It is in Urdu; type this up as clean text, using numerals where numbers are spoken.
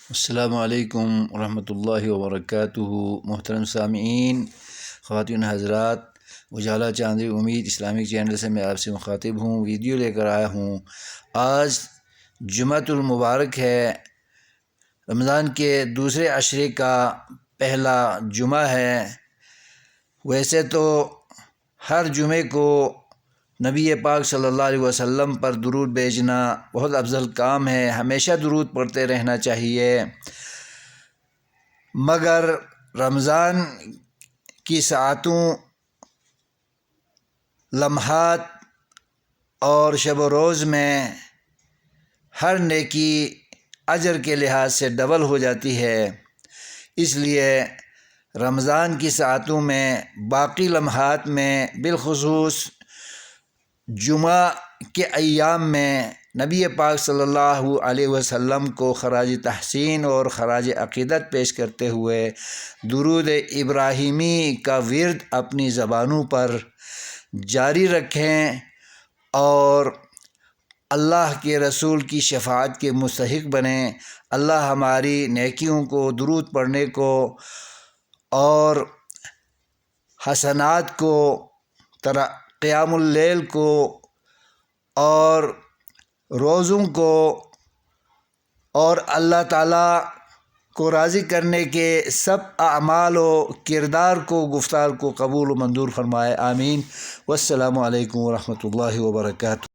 السلام علیکم ورحمۃ اللہ وبرکاتہ۔ محترم سامعین، خواتین حضرات، اجالا چاندی امید اسلامک چینل سے میں آپ سے مخاطب ہوں، ویڈیو لے کر آیا ہوں۔ آج جمعۃ المبارک ہے، رمضان کے دوسرے عشرے کا پہلا جمعہ ہے۔ ویسے تو ہر جمعے کو نبی پاک صلی اللہ علیہ وسلم پر درود بھیجنا بہت افضل کام ہے، ہمیشہ درود پڑھتے رہنا چاہیے، مگر رمضان کی ساعتوں، لمحات اور شب و روز میں ہر نیکی اجر کے لحاظ سے ڈبل ہو جاتی ہے۔ اس لیے رمضان کی ساعتوں میں، باقی لمحات میں، بالخصوص جمعہ کے ایام میں نبی پاک صلی اللہ علیہ وسلم کو خراج تحسین اور خراج عقیدت پیش کرتے ہوئے درود ابراہیمی کا ورد اپنی زبانوں پر جاری رکھیں اور اللہ کے رسول کی شفاعت کے مستحق بنیں۔ اللہ ہماری نیکیوں کو، درود پڑھنے کو اور حسنات کو، قیام اللیل کو اور روزوں کو اور اللہ تعالیٰ کو راضی کرنے کے سب اعمال و کردار کو، گفتار کو قبول و منظور فرمائے، آمین۔ والسلام علیکم ورحمۃ اللہ وبرکاتہ۔